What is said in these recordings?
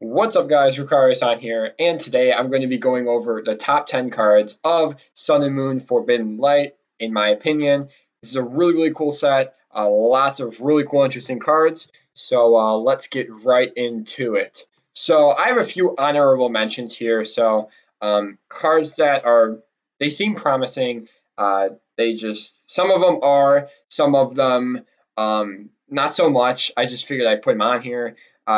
What's up guys, Rukari-san here, and today I'm going to be going over the top 10 cards of Sun and Moon Forbidden Light. In my opinion, this is a really cool set, lots of really cool interesting cards, so let's get right into it. So I have a few honorable mentions here, so cards that they seem promising, some of them are, some of them not so much. I just figured I'd put them on here.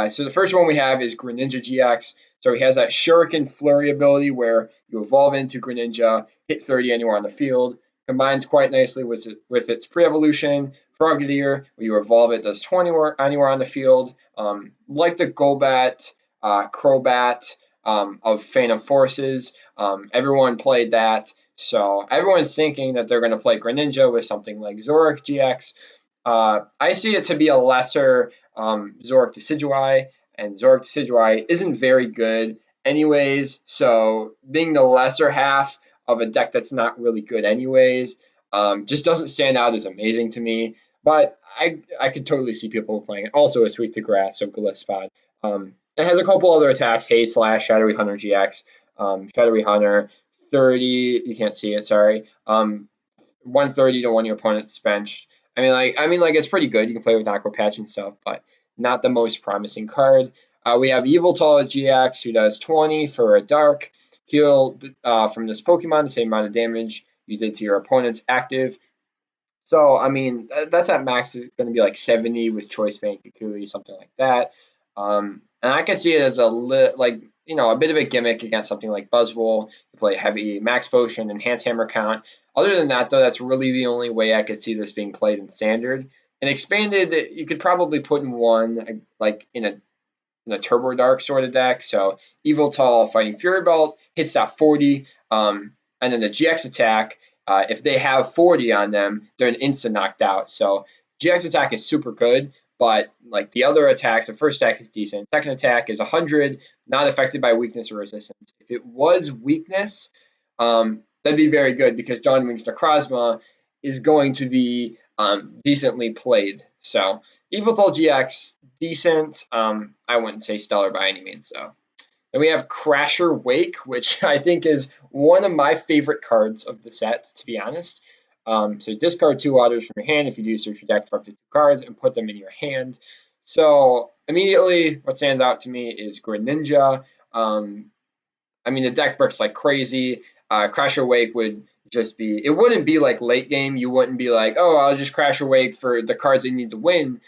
So the first one we have is Greninja Gx. So he has that Shuriken Flurry ability where you evolve into Greninja, hit 30 anywhere on the field. Combines quite nicely with its pre-evolution. Frogadier, where you evolve it, does 20 anywhere on the field. Like the Golbat, Crobat of Phantom Forces. Everyone played that. So everyone's thinking that they're going to play Greninja with something like Zoroark GX. I see it to be a lesser Zoroark Decidueye, and Zoroark Decidueye isn't very good anyways, so being the lesser half of a deck that's not really good anyways just doesn't stand out as amazing to me, but I could totally see people playing it. Also a Sweet to Grass, so Glisspot. It has a couple other attacks, Haze Slash, Shadowy Hunter GX, Shadowy Hunter, 30, you can't see it, sorry, 130 to one of your opponent's bench. I mean, like it's pretty good. You can play with Aqua Patch and stuff, but not the most promising card. We have Yveltal Gx, who does 20 for a Dark. Heal from this Pokemon the same amount of damage you did to your opponent's active. So, I mean, that's at max is going to be like 70 with Choice Band, Kukui, something like that. And I can see it as a bit of a gimmick against something like Buzzwole. You play heavy Max Potion, Enhanced Hammer count. Other than that, though, that's really the only way I could see this being played in Standard. And Expanded, you could probably put in one, like in a Turbo Dark sort of deck. So Yveltal fighting Fury Belt hits that 40, and then the GX attack, if they have 40 on them, they're an instant knocked out. So GX attack is super good, but like the other attack, the first attack is decent. Second attack is 100, not affected by weakness or resistance. If it was weakness, that'd be very good because Dawn Wings Necrozma is going to be decently played. So Yveltal GX, decent. I wouldn't say stellar by any means, though. Then we have Crasher Wake, which I think is one of my favorite cards of the set, to be honest. So discard 2 waters from your hand. If you do, search your deck for up to 2 cards and put them in your hand. So immediately, what stands out to me is Greninja. I mean, the deck bricks like crazy. Crasher Wake would just be, it wouldn't be like late game. You wouldn't be like, oh, I'll just Crasher Wake for the cards that you need to win.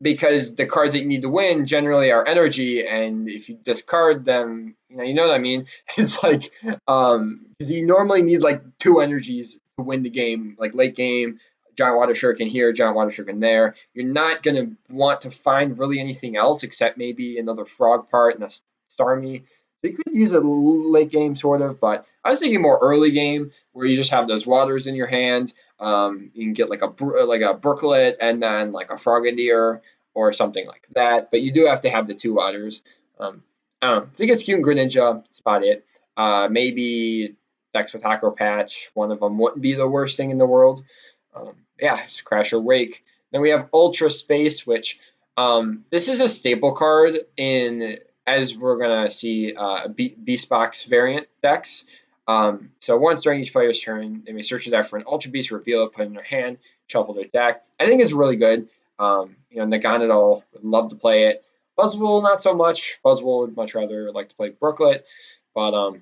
Because the cards that you need to win generally are energy, and if you discard them, you know what I mean? It's like, because you normally need like 2 energies to win the game, like late game, Giant Water Shuriken here, Giant Water Shuriken there. You're not going to want to find really anything else except maybe another Frog part and a Starmie. So you could use a late game sort of, but I was thinking more early game where you just have those waters in your hand. You can get like a Brooklet and then like a Frogadier or something like that. But you do have to have the 2 waters. I don't know. I think it's cute in Greninja. That's about it. Maybe decks with Aqua Patch. One of them wouldn't be the worst thing in the world. Yeah, it's Crasher Wake. Then we have Ultra Space, which this is a staple card in, as we're going to see, Beast Box variant decks. So once during each player's turn, they may search their deck for an Ultra Beast, reveal it, put it in their hand, shuffle their deck. I think it's really good. Naganadal would love to play it. Buzzwole, not so much. Buzzwole would much rather like to play Brooklet. But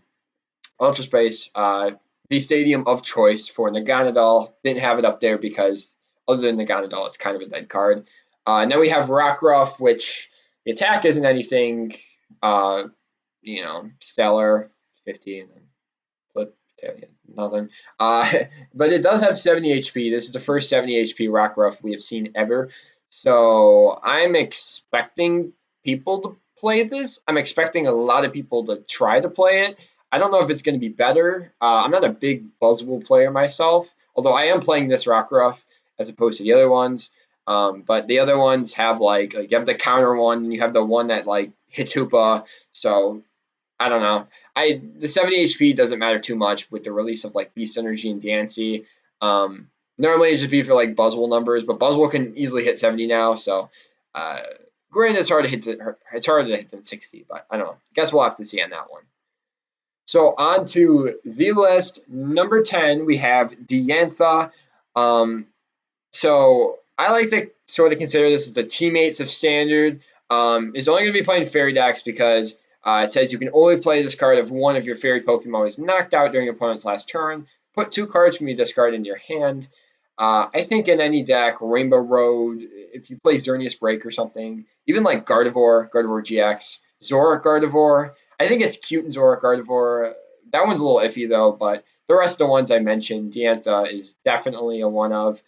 Ultra Space, the stadium of choice for Naganadal. Didn't have it up there because other than Naganadal, it's kind of a dead card. And then we have Rockruff, which the attack isn't anything, stellar, 50 and then flip, nothing. But it does have 70 HP. This is the first 70 HP Rockruff we have seen ever. So I'm expecting people to play this. I'm expecting a lot of people to try to play it. I don't know if it's going to be better. I'm not a big Buzzwole player myself, although I am playing this Rockruff as opposed to the other ones. But the other ones have like you have the counter one, and you have the one that like hits Hoopa. So I don't know. The 70 HP doesn't matter too much with the release of like Beast Energy and Diancie. Normally it'd just be for like Buzzwole numbers, but Buzzwole can easily hit 70 now, so Granted, it's harder to hit than 60, but I don't know. Guess we'll have to see on that one. So on to the list. Number 10, we have Diantha. So I like to sort of consider this as the teammates of Standard. Is only going to be playing Fairy decks because it says you can only play this card if one of your Fairy Pokemon is knocked out during your opponent's last turn. Put 2 cards from your discard into your hand. I think in any deck, Rainbow Road, if you play Xerneas Break or something, even like Gardevoir GX, Zoroark Gardevoir, I think it's cute in Zoroark Gardevoir. That one's a little iffy though, but the rest of the ones I mentioned, Diantha is definitely a one of.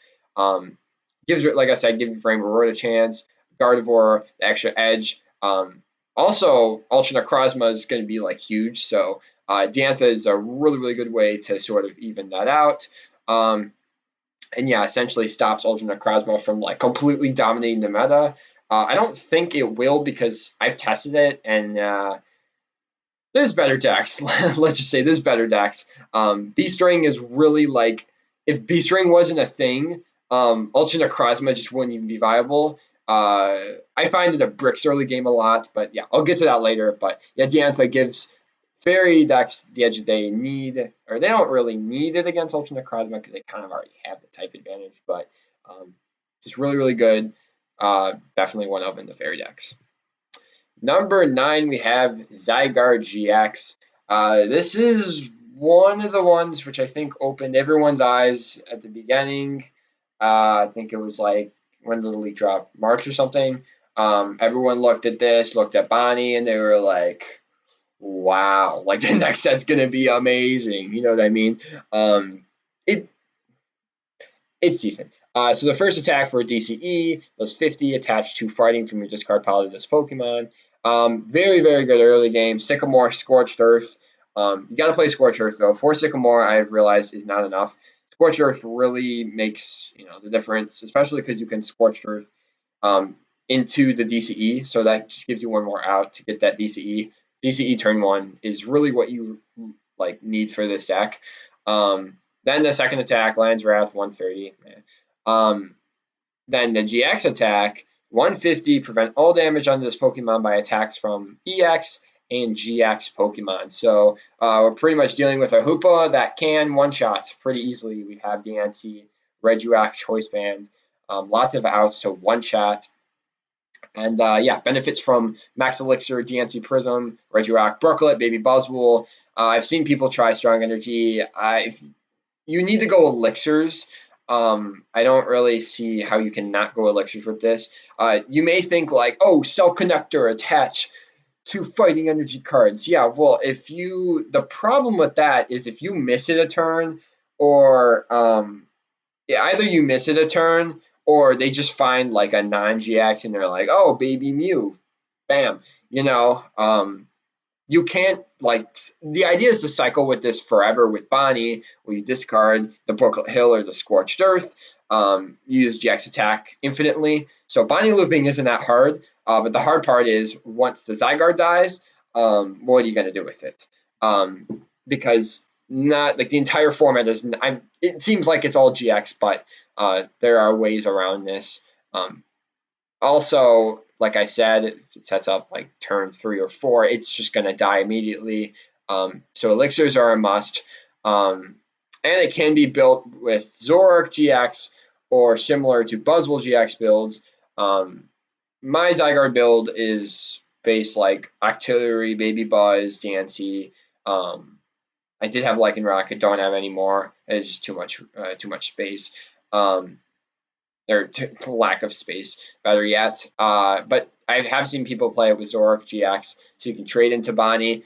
Gives, like I said, gives Rainbow Road a chance. Gardevoir, the extra edge. Also, Ultra Necrozma is going to be like huge, so Diantha is a really, really good way to sort of even that out. And yeah, essentially stops Ultra Necrozma from like completely dominating the meta. I don't think it will because I've tested it and there's better decks. Let's just say there's better decks. B-String is really like, if B-String wasn't a thing, Ultra Necrozma just wouldn't even be viable. I find it a bricks early game a lot, but yeah, I'll get to that later. But yeah, Diantha gives Fairy decks the edge they need, or they don't really need it against Ultra Necrozma because they kind of already have the type advantage, but just really, really good. Definitely one of in the Fairy decks. Number 9, we have Zygarde GX. This is one of the ones which I think opened everyone's eyes at the beginning. I think it was like, when did the leak drop? March or something. Everyone looked at this, looked at Bonnie, and they were like, wow, like the next set's gonna be amazing. You know what I mean? It's decent. So the first attack for DCE does 50, attached to fighting from your discard pile to this Pokemon. Very, very good early game. Sycamore, Scorched Earth. You gotta play Scorched Earth though. For Sycamore, I've realized is not enough. Scorched Earth really makes the difference, especially because you can Scorched Earth into the DCE, so that just gives you one more out to get that DCE. DCE turn 1 is really what you like need for this deck. Then the second attack, Land's Wrath, 130. Then the GX attack, 150, prevent all damage on this Pokemon by attacks from EX and GX Pokemon. So we're pretty much dealing with a Hoopa that can one-shot pretty easily. We have Diancie, Regirock, Choice Band, lots of outs to one-shot. And yeah, benefits from Max Elixir, Diancie Prism, Regirock, Brooklet, Baby Buzzwole. I've seen people try Strong Energy. If you need to go elixirs, I don't really see how you can not go elixirs with this. You may think like, oh, Cell Connector attach to fighting energy cards. Yeah, well, the problem with that is if you miss it a turn, or either you miss it a turn, or they just find like a non-GX and they're like, oh, baby Mew, bam. You can't, like, the idea is to cycle with this forever with Bonnie, where you discard the Brooklet Hill or the Scorched Earth, you use GX attack infinitely. So Bonnie looping isn't that hard, but the hard part is once the Zygarde dies, what are you going to do with it? Because not like the entire format is, it seems like it's all GX, but there are ways around this. Also, like I said, if it sets up like turn 3 or 4, it's just going to die immediately. So elixirs are a must. And it can be built with Zoroark GX or similar to Buzzwole GX builds. My Zygarde build is based like Octillery, Baby Buzz, Diancie. I did have Lycanroc, I don't have anymore. It's just too much space. Or lack of space, better yet. But I have seen people play it with Zoroark GX, so you can trade into Bonnie.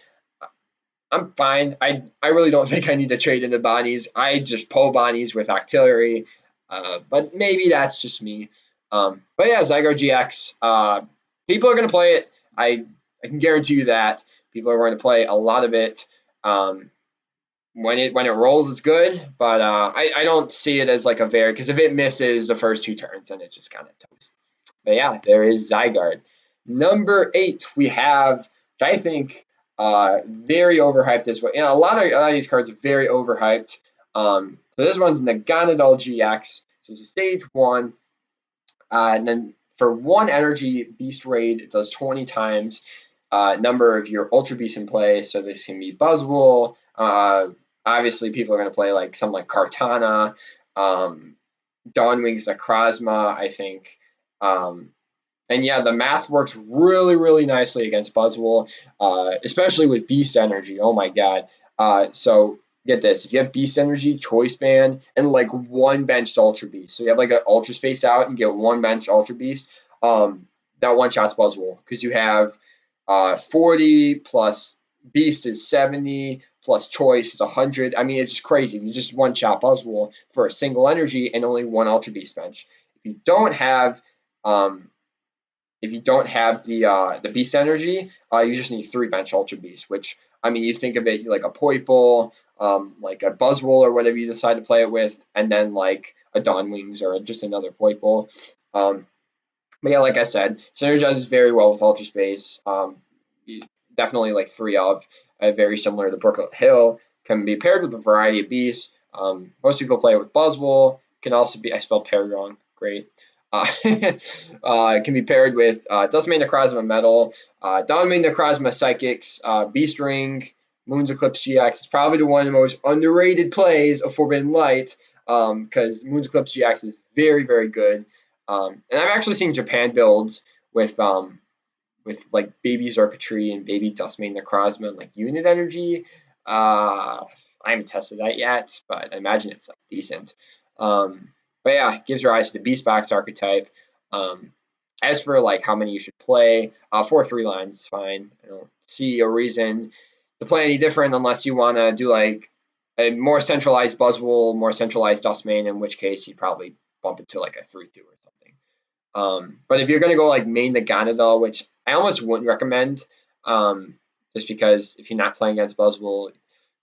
I'm fine. I really don't think I need to trade into Bonnies. I just pull Bonnies with Octillery, but maybe that's just me. But yeah, Zygarde GX, people are going to play it. I can guarantee you that. People are going to play a lot of it. When it rolls, it's good, but I don't see it as like a very, because if it misses the first 2 turns, then it's just kind of toast. But yeah, there is Zygarde. Number 8, we have, which I think very overhyped as well. A lot of these cards are very overhyped. So this one's Naganadel GX. So it's a stage 1, and then for 1 energy, Beast Raid does 20 times number of your Ultra Beasts in play. So this can be Buzzwole. Obviously, people are going to play like something like Kartana, Dawnwing's Necrozma, I think. And yeah, the math works really, really nicely against Buzzwole, especially with Beast Energy. Oh my god. So get this. If you have Beast Energy, Choice Band, and like 1 benched Ultra Beast. So you have like an Ultra Space out and get 1 benched Ultra Beast. That one-shots Buzzwole. Because you have 40 plus Beast is 70 plus Choice is 100. I mean, it's just crazy. You just one-shot Buzzwole for a single energy and only 1 Ultra Beast bench. If you don't have the Beast Energy, you just need 3 bench Ultra Beast, which, I mean, you think of it like a Poipole, like a Buzzwole or whatever you decide to play it with, and then like a Dawnwings or just another Poipole. But yeah, like I said, synergizes very well with Ultra Space. Definitely like 3 of, very similar to Brooklet Hill. Can be paired with a variety of beasts. Most people play it with Buzzwole. Can also be, I spelled paired wrong, great. It can be paired with Duskmane Necrozma Metal, Dawnmane Necrozma Psychics, Beast Ring, Moon's Eclipse GX. It's probably the one of the most underrated plays of Forbidden Light because Moon's Eclipse GX is very, very good. And I've actually seen Japan builds with like baby Xurkitree and baby Duskmane Necrozma and like unit energy. I haven't tested that yet, but I imagine it's like decent. But yeah, it gives rise to the Beast Box archetype. As for like how many you should play, 4-3 lines is fine. I don't see a reason to play any different unless you want to do like a more centralized Buzzwole, more centralized Duskmane, in which case you'd probably bump it to like a 3-2 or something. But if you're going to go like main the Ganadel, which I almost wouldn't recommend, just because if you're not playing against Buzzwole,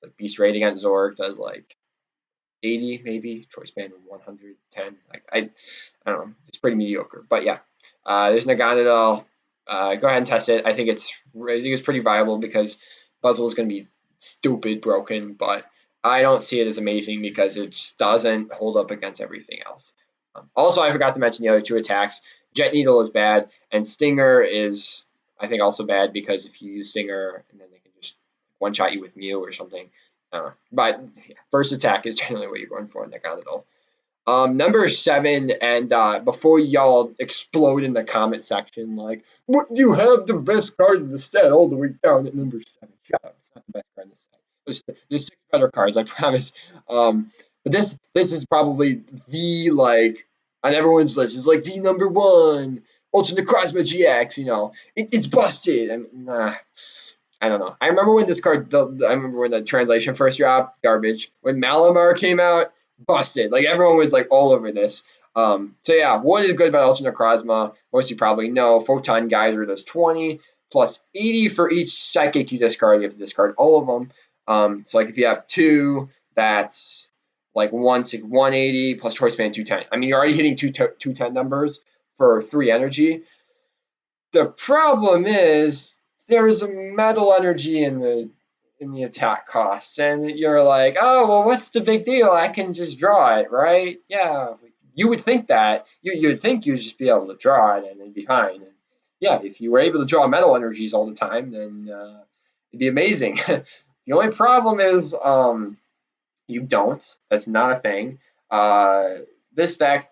like Beast Raid against Zork does like 80 maybe, Choice Band 110. Like I don't know, it's pretty mediocre. But yeah, there's Naganadel. Go ahead and test it. I think it's pretty viable because Buzzwole is going to be stupid broken, but I don't see it as amazing because it just doesn't hold up against everything else. Also, I forgot to mention the other 2 attacks. Jet Needle is bad, and Stinger is, I think, also bad because if you use Stinger and then they can just one-shot you with Mew or something. But yeah, first attack is generally what you're going for in Naganadel. Number 7, and before y'all explode in the comment section, like, what, you have the best card in the set all the way down at number 7. Shut up, it's not the best card in the set. There's 6 better cards, I promise. But this is probably the, like, on everyone's list, is like the number 1 Ultra Necrozma GX, you know. It's busted. I don't know. I remember when the translation first dropped, garbage. When Malamar came out, busted. Like everyone was like all over this. So yeah, what is good about Ultra Necrozma? Most of you probably know. Photon Geyser does 20 plus 80 for each psychic you discard. You have to discard all of them. So like if you have 2, that's like 180 plus Choice Band 210. I mean, you're already hitting 210 numbers for 3 energy. The problem is there's a metal energy in the attack cost, and you're like, oh well, what's the big deal? I can just draw it, right? Yeah, you would think that. You'd think you'd just be able to draw it and it'd be fine. And yeah, if you were able to draw metal energies all the time, then it'd be amazing. The only problem is you don't. That's not a thing. This deck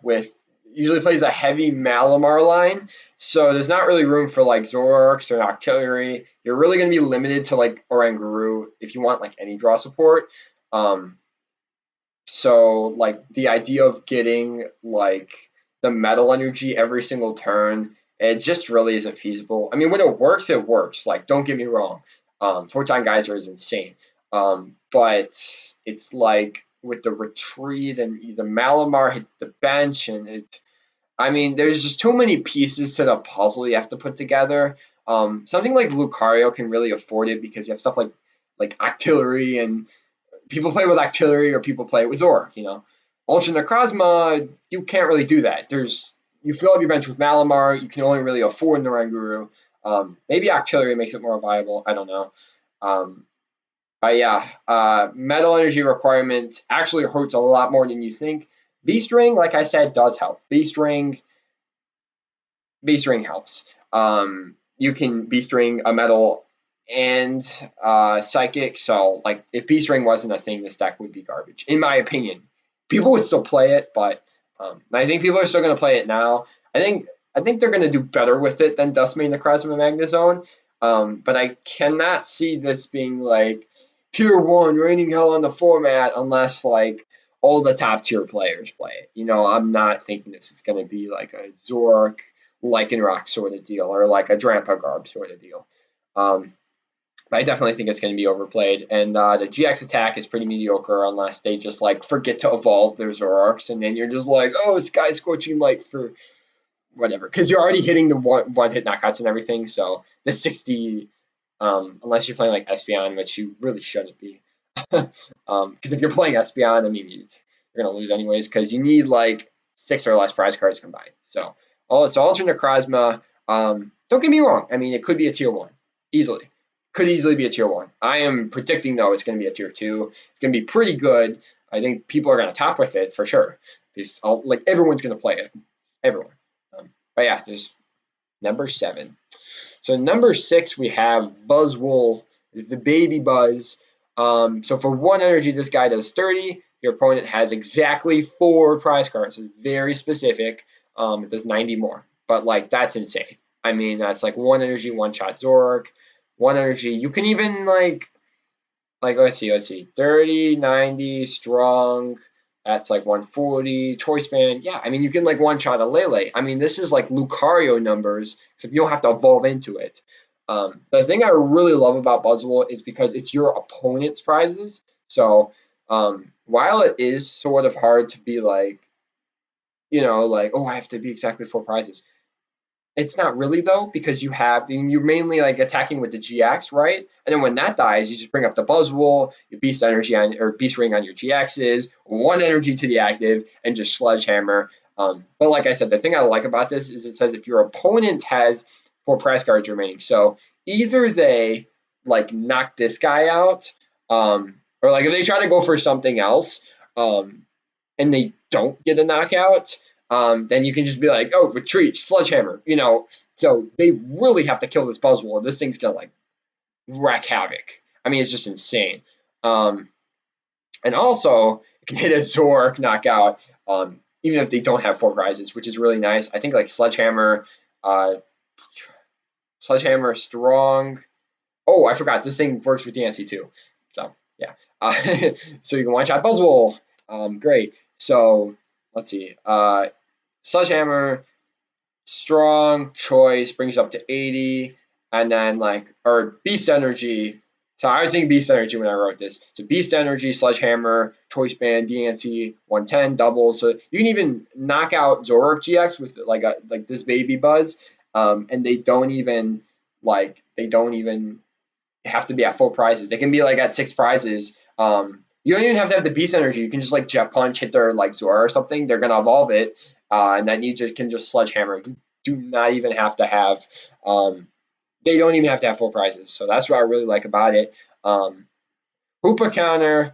usually plays a heavy Malamar line, so there's not really room for like Zorks or Octillery. You're really going to be limited to like Oranguru if you want like any draw support. So like the idea of getting like the metal energy every single turn, it just really isn't feasible. I mean, when it works, it works. Like, don't get me wrong. Photon Geyser is insane. But it's like with the retreat and the Malamar hit the bench, and I mean, there's just too many pieces to the puzzle you have to put together. Something like Lucario can really afford it because you have stuff like Octillery, and people play with Octillery or people play with Zork. You know, Ultra Necrozma, you can't really do that. You fill up your bench with Malamar, you can only really afford Naranguru. Maybe Octillery makes it more viable. I don't know. But yeah, metal energy requirement actually hurts a lot more than you think. Beast Ring, like I said, does help. Beast Ring, Beast Ring helps. You can Beast Ring a metal and psychic. So like if Beast Ring wasn't a thing, this deck would be garbage, in my opinion. People would still play it, but I think people are still going to play it now. I think they're going to do better with it than Duskmane Necrozma Magnezone. But I cannot see this being like tier 1 reigning hell on the format unless like all the top tier players play it. You know, I'm not thinking this is going to be like a Zork, Lycanroc sort of deal or like a Drampagarb sort of deal. I definitely think it's going to be overplayed, and the GX attack is pretty mediocre unless they just like forget to evolve their Zoroarks, and then you're just like, oh, Sky Scorching Light for whatever, because you're already hitting the one hit knockouts and everything. So the 60, unless you're playing like Espeon, which you really shouldn't be, because if you're playing Espeon, I mean you're gonna lose anyways, because you need like 6 or less prize cards combined. So Ultra Necrozma, don't get me wrong, I mean it could be a tier 1 easily. Could easily be a tier 1. I am predicting, though, it's going to be a tier 2. It's going to be pretty good. I think people are going to top with it for sure. Because like everyone's going to play it. Everyone. But yeah, there's number 7. So number 6, we have Buzzwole, the Baby Buzz. So for 1 energy, this guy does 30. Your opponent has exactly 4 prize cards. It's very specific. It does 90 more. But like that's insane. I mean, that's like 1 energy, 1-shot Zoroark. 1 energy. You can even like let's see, 30, 90, strong. That's like 140. Choice band. Yeah, I mean you can like 1-shot a Lele. I mean this is like Lucario numbers, except you don't have to evolve into it. The thing I really love about Buzzwole is because it's your opponent's prizes. So while it is sort of hard to be like, you know, like, oh, I have to be exactly 4 prizes. It's not really though, because you're mainly like attacking with the GX, right? And then when that dies, you just bring up the Buzzwole, your Beast Energy or Beast Ring on your GXs, 1 energy to the active, and just Sledgehammer. But like I said, the thing I like about this is it says if your opponent has 4 prize cards remaining, so either they like knock this guy out, or like if they try to go for something else, and they don't get a knockout, then you can just be like, oh, retreat, Sledgehammer, you know. So they really have to kill this Buzzwole. This thing's gonna like wreak havoc. I mean, it's just insane. And also, it can hit a Zork knockout, even if they don't have 4 prizes, which is really nice. I think like Sledgehammer, strong. Oh, I forgot, this thing works with Yancey too. So yeah, so you can 1-shot Buzzwole. Great. So let's see. Sledgehammer, strong, choice, brings up to 80, and then like, or Beast Energy. So I was thinking Beast Energy when I wrote this. So Beast Energy, Sledgehammer, Choice Band, DNC, 110, double. So you can even knock out Zoroark GX with like this Baby Buzz, and they don't even have to be at 4 prizes. They can be like at 6 prizes. You don't even have to have the Beast Energy. You can just like Jet Punch, hit their like Zora or something. They're gonna evolve it, and then you can just Sledgehammer. You do not even have to have. They don't even have to have 4 prizes. So that's what I really like about it. Hoopa counter.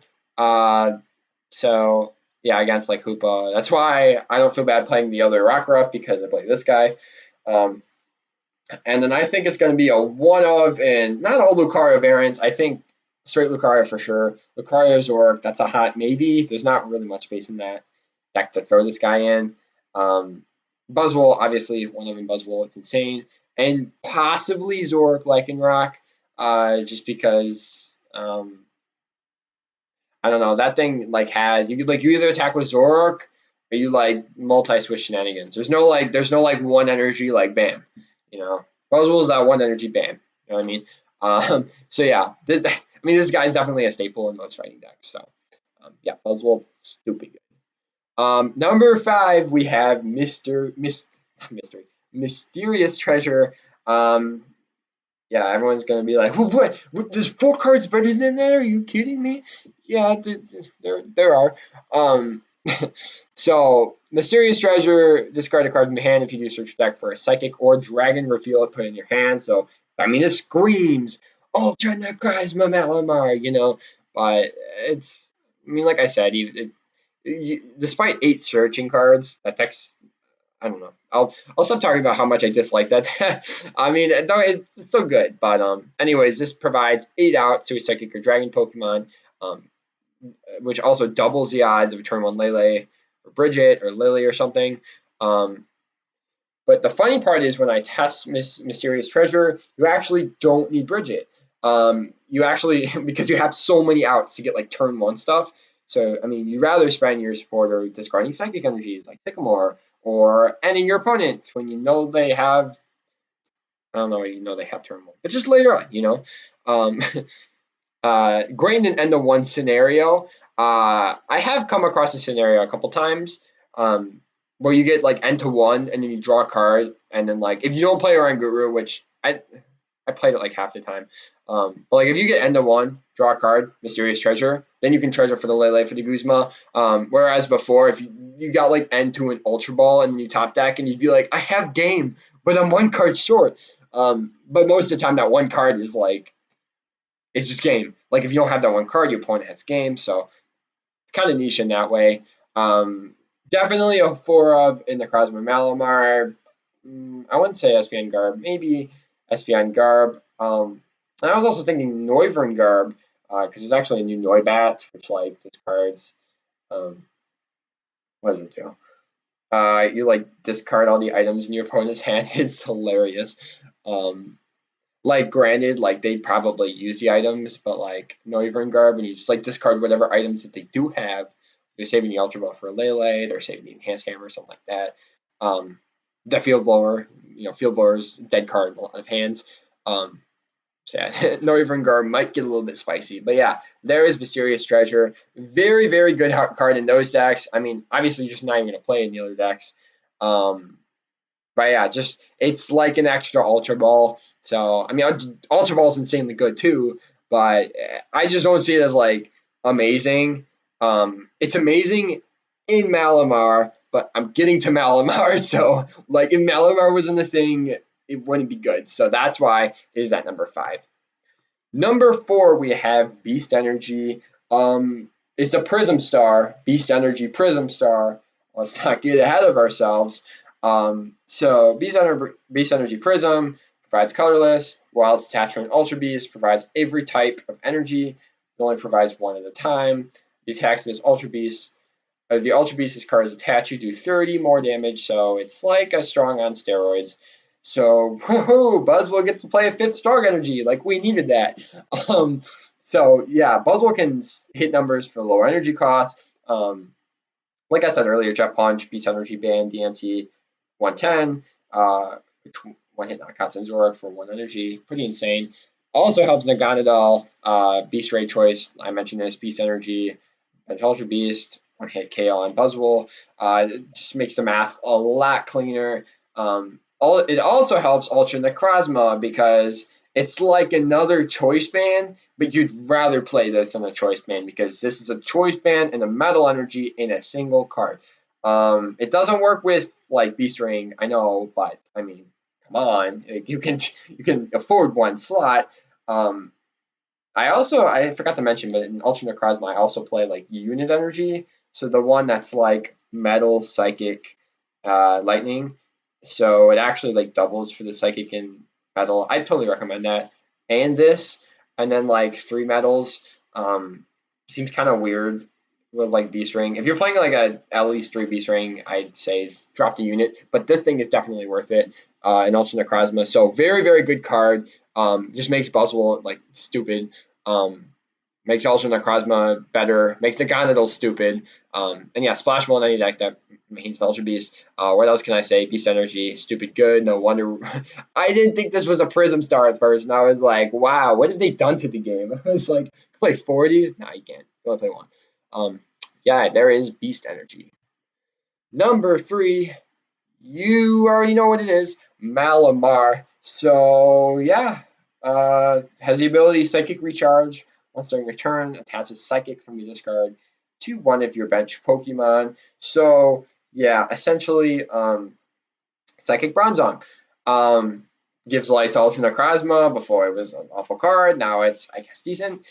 So yeah, against like Hoopa. That's why I don't feel bad playing the other Rockruff because I play this guy. And then I think it's going to be a one of, and not all Lucario variants. I think straight Lucario for sure. Lucario Zoroark, that's a hot maybe. There's not really much space in that deck to throw this guy in. Buzzwole, obviously, one of them Buzzwole, it's insane. And possibly Zoroark Lycanroc, just because, I don't know, that thing like has, you either attack with Zoroark or you like multi-switch shenanigans. There's no like 1 energy like bam. You know, Buzzwole is that 1 energy bam. You know what I mean? So yeah, I mean this guy's definitely a staple in most fighting decks. So yeah, Buzzwole, stupid good. Number 5, we have Mysterious Treasure. Yeah, everyone's gonna be like, what? There's 4 cards better than that? Are you kidding me? Yeah, there are. So, Mysterious Treasure, discard a card from your hand if you do search your deck for a Psychic or Dragon, reveal it, put it in your hand. So, I mean, it screams, Ultra Necrozma Malamar, you know, but it's, I mean, like I said, despite 8 searching cards, that deck's I don't know. I'll stop talking about how much I dislike that. I mean, it's still good, but anyways, this provides 8 outs to a Psychic or Dragon Pokemon, um, which also doubles the odds of a turn 1 Lele or Bridget or Lily or something. Um, but the funny part is when I test Mysterious Treasure, you actually don't need Bridget. You actually, because you have so many outs to get like turn 1 stuff. So, I mean, you'd rather spend your supporter discarding Psychic Energies like Sycamore or ending your opponent when you know they have, I don't know, you know they have turn 1, but just later on, you know. Um, Great in an end of 1 scenario. I have come across a scenario a couple times where you get like end to 1 and then you draw a card and then like if you don't play around Guru, which I played it like half the time. But like if you get end to 1, draw a card, Mysterious Treasure, then you can treasure for the Lele for the Guzma. Whereas before, if you got like end to an Ultra Ball and you top deck and you'd be like, I have game, but I'm 1 card short. But most of the time that 1 card is like it's just game. Like if you don't have that 1 card, your opponent has game. So it's kind of niche in that way. Definitely a 4 of in the Cosmo Malamar. I wouldn't say SPN Garb, maybe SPN Garb. And I was also thinking Noivern Garb because there's actually a new Noibat which like discards. What does it do? You like discard all the items in your opponent's hand. It's hilarious. Like granted, like they probably use the items, but like Noivern Garb, and you just like discard whatever items that they do have. They're saving the Ultra Ball for a Lele, they're saving the Enhanced Hammer, something like that. The Field Blower, Field Blower's dead card in a lot of hands. So yeah, Noivern Garb might get a little bit spicy, but yeah, there is Mysterious Treasure. Very, very good card in those decks. I mean, obviously, you're just not even gonna play in the other decks. But yeah, just it's like an extra Ultra Ball. So I mean, Ultra Ball is insanely good too, but I just don't see it as like amazing. It's amazing in Malamar, but I'm getting to Malamar, so like if Malamar wasn't a thing, it wouldn't be good. So that's why it is at number 5. Number 4, we have Beast Energy. It's a Prism Star, Beast Energy Prism Star. Let's not get ahead of ourselves. So Beast Energy Prism provides colorless, while its attachment Ultra Beast provides every type of energy. It only provides 1 at a time. The attacks this Ultra Beast. The Ultra Beast's card is attached, you do 30 more damage, so it's like a strong on steroids. So, woohoo, Buzzwole gets to play a 5th strong energy, like we needed that. So yeah, Buzzwole can hit numbers for lower energy costs. Like I said earlier, Jet Punch, Beast Energy Band, DNC 110, 1 hit knockouts and Zora for 1 energy, pretty insane. Also helps Naganadel, Beast Ray Choice, I mentioned this, Beast Energy, Ultra Beast, 1 hit KO on Buzzwole. It just makes the math a lot cleaner. It also helps Ultra Necrozma because it's like another choice band, but you'd rather play this than a choice band because this is a choice band and a metal energy in a single card. It doesn't work with like Beast Ring, I know, but I mean, come on, like, you can afford 1 slot. I forgot to mention, but in Ultra Necrozma, I also play like Unit Energy, so the one that's like Metal, Psychic, Lightning. So it actually like doubles for the Psychic and Metal. I totally recommend that. And this, and then like 3 metals. Seems kind of weird with like Beast Ring. If you're playing like at least 3 Beast Ring, I'd say drop the unit. But this thing is definitely worth it in Ultra Necrozma. So very, very good card. Just makes Buzzwole like stupid. Makes Ultra Necrozma better, makes Naganadel stupid, and yeah, Splash Mold in any deck that means Ultra Beast. What else can I say? Beast Energy, stupid good, no wonder. I didn't think this was a Prism Star at first, and I was like, wow, what have they done to the game? I was like, play 40s? Nah, you can't. You only play 1. Yeah, there is Beast Energy. Number 3, you already know what it is, Malamar. So yeah, has the ability Psychic Recharge. Once during return, attaches Psychic from your discard to 1 of your bench Pokemon. So yeah, essentially, Psychic Bronzong. Gives light to Ultra Necrozma. Before it was an awful card. Now it's, I guess, decent.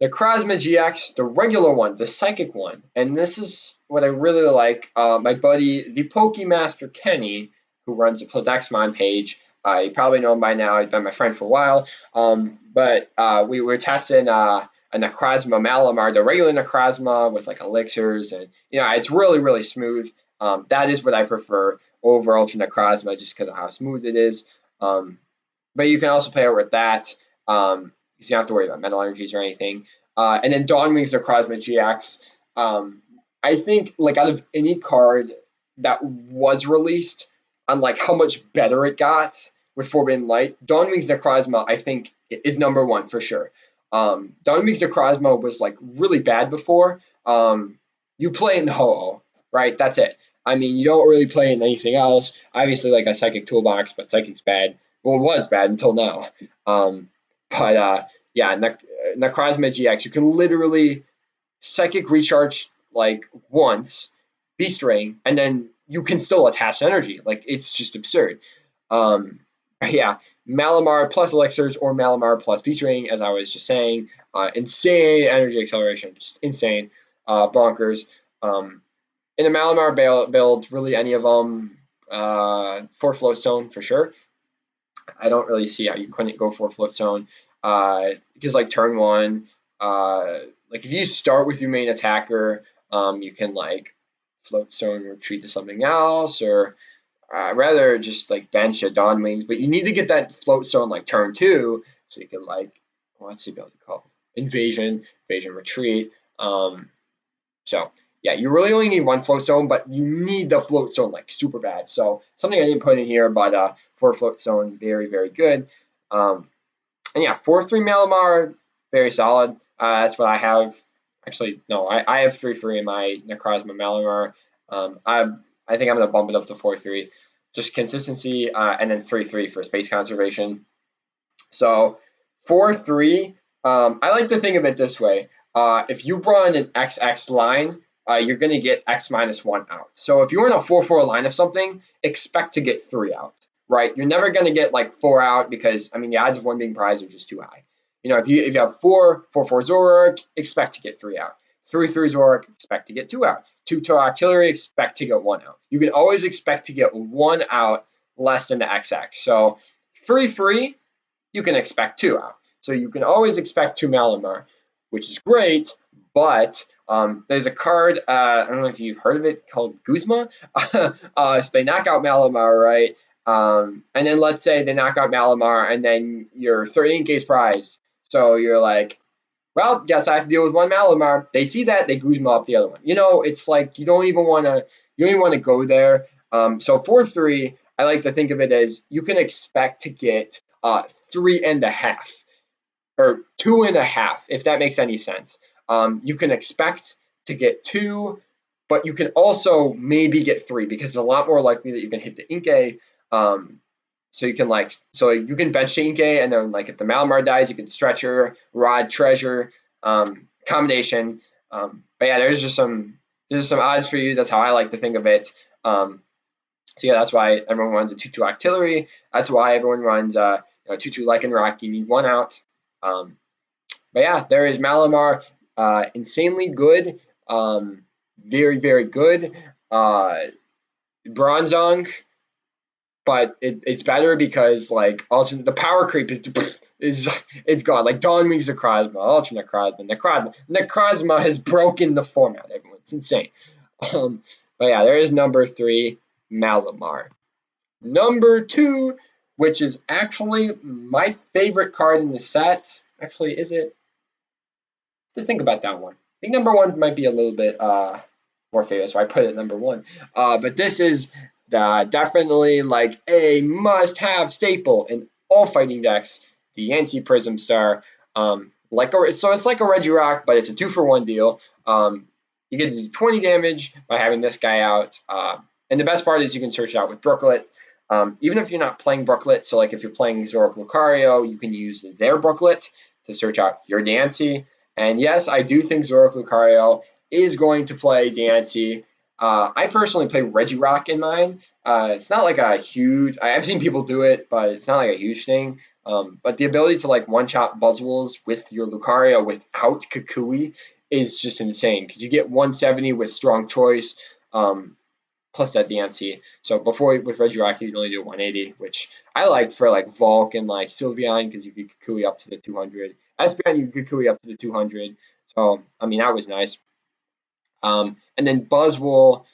Necrozma GX, the regular one, the psychic one, and this is what I really like. My buddy, the Pokemaster Kenny, who runs a Plodexmon page, you probably know him by now. He's been my friend for a while. But we were testing a Necrozma Malamar, the regular Necrozma with like elixirs, and it's really really smooth. That is what I prefer over Ultra Necrozma, just because of how smooth it is. But you can also play it with that. You don't have to worry about mental energies or anything. And then Dawnwing's Necrozma GX. I think like out of any card that was released, on like how much better it got with Forbidden Light, Dawnwing's Necrozma I think is number one for sure. Dawnwing's Necrozma was like really bad before. You play it in Ho-Oh, right? That's it. I mean, you don't really play it in anything else. Obviously, like a Psychic Toolbox, but Psychic's bad. Well, it was bad until now. Yeah, Necrozma GX, you can literally Psychic Recharge like once, Beast Ring, and then you can still attach energy. Like, it's just absurd. Yeah, Malamar plus Elixirs or Malamar plus Beast Ring, as I was just saying. Insane energy acceleration, just insane. Bonkers. In a Malamar build, really any of them, for Float Stone for sure. I don't really see how you couldn't go for Float Zone, because like turn one, like if you start with your main attacker, you can like Float Zone retreat to something else, or rather just like bench a Dawn Wings. But you need to get that Float Zone like turn two, so you can like, what's the ability called? Invasion retreat. So yeah, you really only need one Float Zone, but you need the Float Zone like super bad. So something I didn't put in here, but for Float Zone, very, very good. And yeah, 4-3 Malamar, very solid. That's what I have. Actually, no, I have 3-3 in my Necrozma Malamar. I think I'm going to bump it up to 4-3. Just consistency, and then 3-3 for space conservation. So 4-3, I like to think of it this way. If you run an XX line, you're going to get X minus 1 out. So if you run a 4-4 line of something, expect to get 3 out, right? You're never going to get like 4 out because, I mean, the odds of 1 being prize are just too high. If you have 4-4 Zoroark, expect to get 3 out. 3-3 Zoroark, expect to get 2 out. 2-2 Artillery, expect to get 1 out. You can always expect to get 1 out less than the XX. So 3-3, you can expect 2 out. So you can always expect 2 Malamar, which is great, but there's a card, I don't know if you've heard of it, called Guzma. So they knock out Malamar, right? And then let's say they knock out Malamar, and then your 13K's prize. So you're like, well, guess I have to deal with 1 Malamar. They see that, they Guzma up the other one. It's like you don't even want to go there. So 4-3, I like to think of it as you can expect to get 3.5 or 2.5, if that makes any sense. You can expect to get 2, but you can also maybe get 3 because it's a lot more likely that you can hit the Inkay. So you can you can bench the Inkay, and then like if the Malamar dies, you can Stretcher, Rod, Treasure, combination. But yeah, there's some odds for you. That's how I like to think of it. So yeah, that's why everyone runs a 2-2 Artillery. That's why everyone runs 2-2 Lycanroc. You need 1 out. But yeah, there is Malamar, insanely good, very, very good. Bronzong, but it's better because like also the power creep is it's gone. Like Dawnwing's Necrozma, Ultra Necrozma has broken the format. Everyone, it's insane. But yeah, there is number 3, Malamar. Number 2, which is actually my favorite card in the set. Actually, is it? To think about that one. I think number 1 might be a little bit more famous, so I put it at number 1. But this is definitely like a must-have staple in all fighting decks. The anti-Prism Star. So it's like a Regirock, but it's a 2-for-1 deal. You get to do 20 damage by having this guy out. And the best part is you can search it out with Brooklet. Even if you're not playing Brooklet, so like if you're playing Zoroark Lucario, you can use their Brooklet to search out your Diancie. And yes, I do think Zoroark Lucario is going to play Diancie. I personally play Regirock in mine. It's not like a huge. I've seen people do it, but it's not like a huge thing. But the ability to like one-shot Buzzwoles with your Lucario without Kukui is just insane because you get 170 with Strong Choice. Plus that DNC. So before with Regirock, you can only do 180, which I liked for like Volk and like Sylveon because you could Kukui up to the 200. Espeon, you could Kukui up to the 200. So, I mean, that was nice. And then Buzzwole,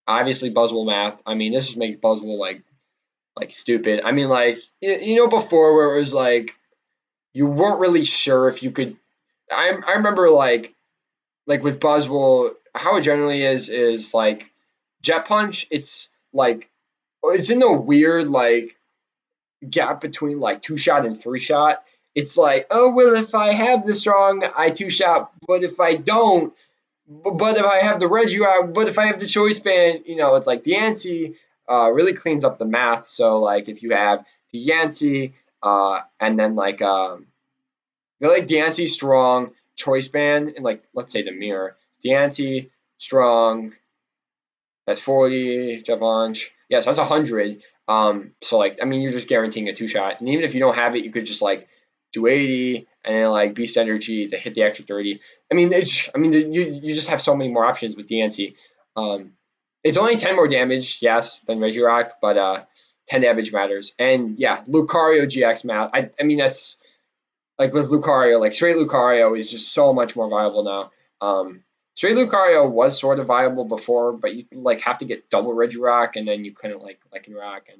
obviously Buzzwole math. I mean, this just makes Buzzwole like stupid. I mean, like, you know, before where it was like, you weren't really sure if you could. I remember like with Buzzwole, how it generally is like Jet Punch. It's like it's in a weird like gap between like 2-shot and 3-shot. It's like, oh well, if I have the strong, I 2-shot, but if I don't, but if I have the Regirock, but if I have the choice band, you know, it's like the Yancey really cleans up the math. So like if you have the Yancey and then like Yancey strong choice band and like let's say the mirror, Yancey strong, that's 40, jet launch. Yeah, so that's 100. So like I mean you're just guaranteeing a 2-shot. And even if you don't have it, you could just like do 80 and then like beast energy to hit the extra 30. I mean you just have so many more options with DNC. It's only 10 more damage, yes, than Regirock, but 10 damage matters. And yeah, Lucario GX math. I mean that's like with Lucario, like straight Lucario is just so much more viable now. Straight Lucario was sort of viable before, but you like have to get double Regirock, and then you couldn't like Rock, and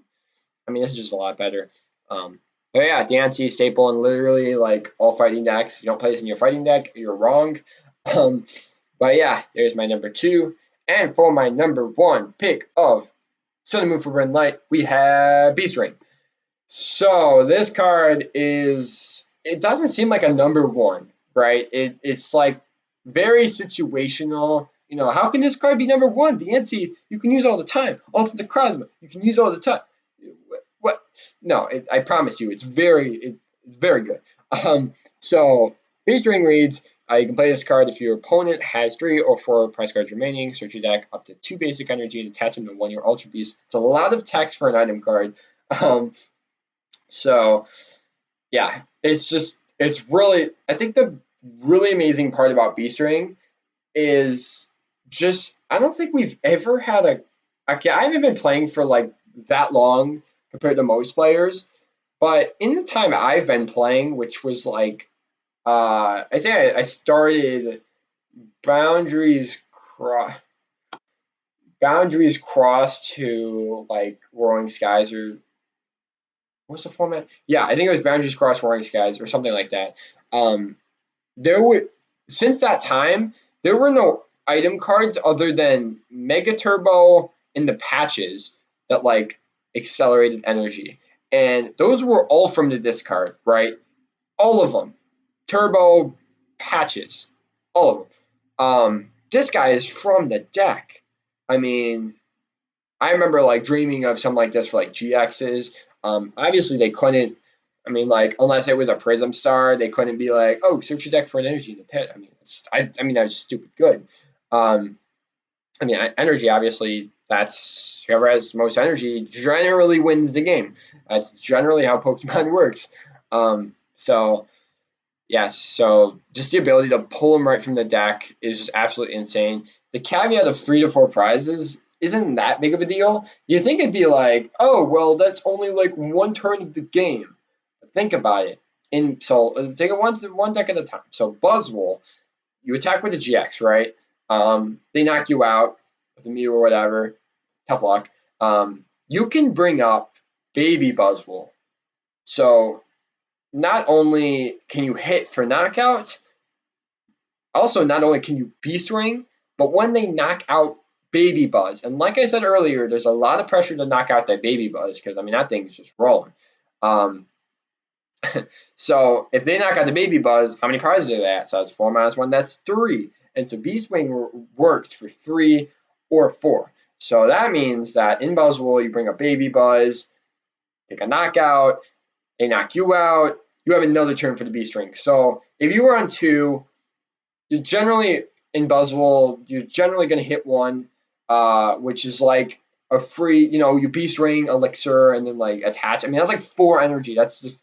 I mean this is just a lot better. But yeah, Dancy, staple, and literally like all fighting decks. If you don't play this in your fighting deck, you're wrong. But yeah, there's my number 2, and for my number 1 pick of Sun and Moon for Red and Light, we have Beast Ring. So this card is, it doesn't seem like a number 1, right? It's like very situational. You know, how can this card be number 1? The NC you can use all the time. Ultimate Necrozma you can use all the time. What? No, I promise you, it's very good. So Beast Ring reads, you can play this card if your opponent has 3 or 4 prize cards remaining. Search your deck up to 2 basic energy and attach them to one of your Ultra Beasts. It's a lot of text for an item card. So yeah, it's really, I think the really amazing part about Beast Ring is just, I don't think we've ever had okay, I haven't been playing for like that long compared to most players, but in the time I've been playing, which was like, I think I started Boundaries Cross to like Roaring Skies, or what's the format? Yeah, I think it was Boundaries Cross Roaring Skies or something like that. There were, since that time, there were no item cards other than Mega Turbo in the patches that like accelerated energy. And those were all from the discard, right? All of them. Turbo patches. All of them. This guy is from the deck. I mean, I remember like dreaming of something like this for like GXs. Obviously they couldn't. I mean, like unless it was a Prism star, they couldn't be like, oh, search your deck for an energy in the hit. I mean, I mean that was stupid good. I mean, energy obviously that's whoever has the most energy generally wins the game. That's generally how Pokemon works. So yes, so just the ability to pull them right from the deck is just absolutely insane. The caveat of 3 to 4 prizes isn't that big of a deal. You think it'd be like, oh, well, that's only like 1 turn of the game. But think about it. So take it one deck at a time. So Buzzwole, you attack with the GX, right? They knock you out with a Mew or whatever. Tough luck. You can bring up Baby Buzzwole. So not only can you hit for knockout, also not only can you Beast Ring, but when they knock out Baby Buzz, and like I said earlier, there's a lot of pressure to knock out that Baby Buzz because I mean that thing's just rolling. So if they knock out the Baby Buzz, how many prizes are that? So that's 4 minus 1, that's 3. And so Beast Ring works for 3 or 4. So that means that in Buzzwole, you bring up Baby Buzz, take a knockout, they knock you out, you have another turn for the Beast Ring. So if you were on 2, you're generally in Buzzwole, you're generally going to hit 1. which is like a free, you beast ring elixir and then like attach. I mean, that's like 4 energy. That's just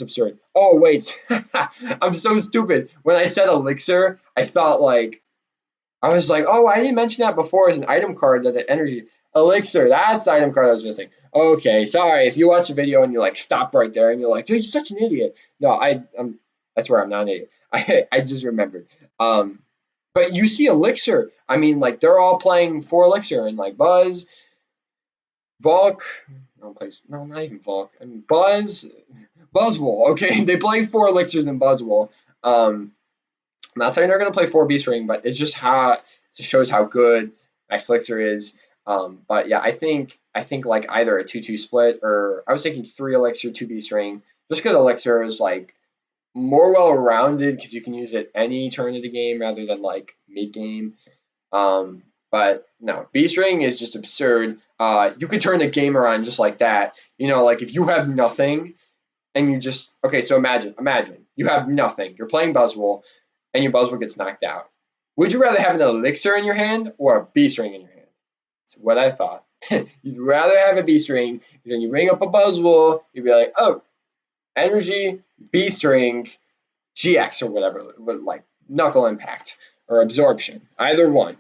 absurd. Oh wait, I'm so stupid. When I said elixir, I thought like I was like, oh, I didn't mention that before as an item card that the energy elixir. That's the item card I was missing. Okay, sorry. If you watch a video and you like stop right there and you're like, "Dude, you're such an idiot." No, I'm. That's where I'm not an idiot. I just remembered. Um, but you see elixir. I mean, like they're all playing for elixir and like Buzz, Volk. No place. No, not even Volk. I mean Buzzwole. Okay, they play 4 elixirs in Buzzwole. I'm not saying they're going to play 4 Beast Ring, but it's it just shows how good Max Elixir is. But yeah, I think like either a 2-2 split or I was thinking 3 Elixir, 2 Beast Ring, just because Elixir is like more well rounded because you can use it any turn of the game rather than like mid game. But no, Beast Ring is just absurd. You could turn the game around just like that. Like if you have nothing and you just okay, so imagine you have nothing. You're playing Buzzwole and your Buzzwole gets knocked out. Would you rather have an elixir in your hand or a beast ring in your hand? That's what I thought. You'd rather have a beast ring because when you ring up a Buzzwole, you'd be like, oh, energy, beast ring, GX or whatever, like knuckle impact or absorption, either one.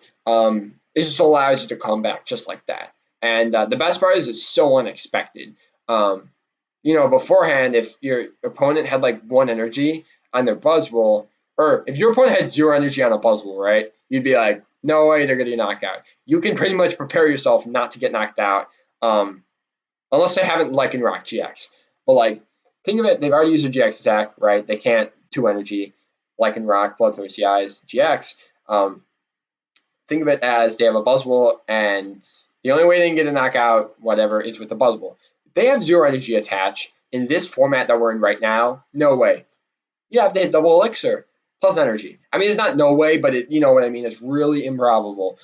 It just allows you to come back just like that. And the best part is it's so unexpected. Beforehand, if your opponent had like 1 energy on their Buzzwole, or if your opponent had 0 energy on a Buzzwole, right, you'd be like, no way they're going to get knocked out. You can pretty much prepare yourself not to get knocked out, unless they haven't Lycan Rock GX. But like, think of it, they've already used a GX attack, right? They can't 2 energy, Lycan Rock, Bloodthirsty Eyes, GX. Think of it as they have a Buzzwole, and the only way they can get a knockout, whatever, is with the Buzzwole. They have 0 energy attached in this format that we're in right now. No way. You have to hit double elixir plus energy. I mean, it's not no way, but you know what I mean. It's really improbable.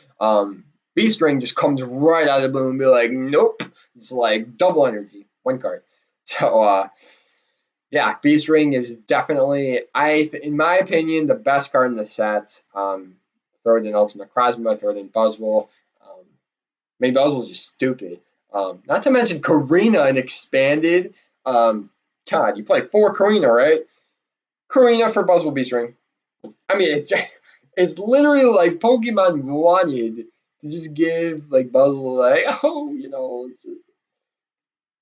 Beast Ring just comes right out of the blue and be like, nope. It's like double energy, 1 card. So yeah, Beast Ring is definitely, in my opinion, the best card in the set. Third in Ultimate Necrozma, third in Buzzwole. I mean, Buzzwole's just stupid. Not to mention Karina and Expanded. God, you play 4 Karina, right? Karina for Buzzwole Beast Ring. I mean, it's literally like Pokemon wanted to just give like Buzzwole like, oh, it's just,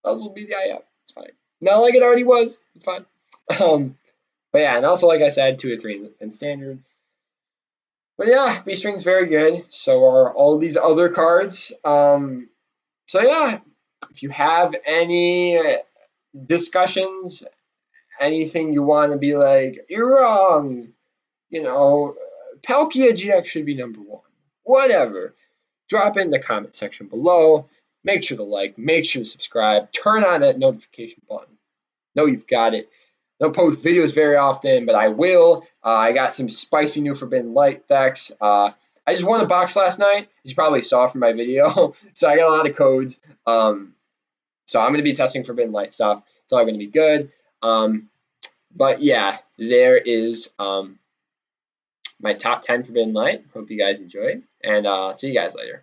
Buzzwole be the yeah, it's fine. Not like it already was. It's fine. But yeah, and also like I said, 2 or 3 in standard. But yeah, Beast Ring's very good. So are all these other cards. So yeah, if you have any discussions, anything you want to be like, you're wrong, Palkia GX should be number 1. Whatever. Drop it in the comment section below. Make sure to like, make sure to subscribe, turn on that notification button. Know you've got it. Don't post videos very often, but I will. I got some spicy new Forbidden Light decks. I just won a box last night, as you probably saw from my video. So I got a lot of codes. So I'm going to be testing Forbidden Light stuff. It's all going to be good. But yeah, there is my top 10 Forbidden Light. Hope you guys enjoy. And see you guys later.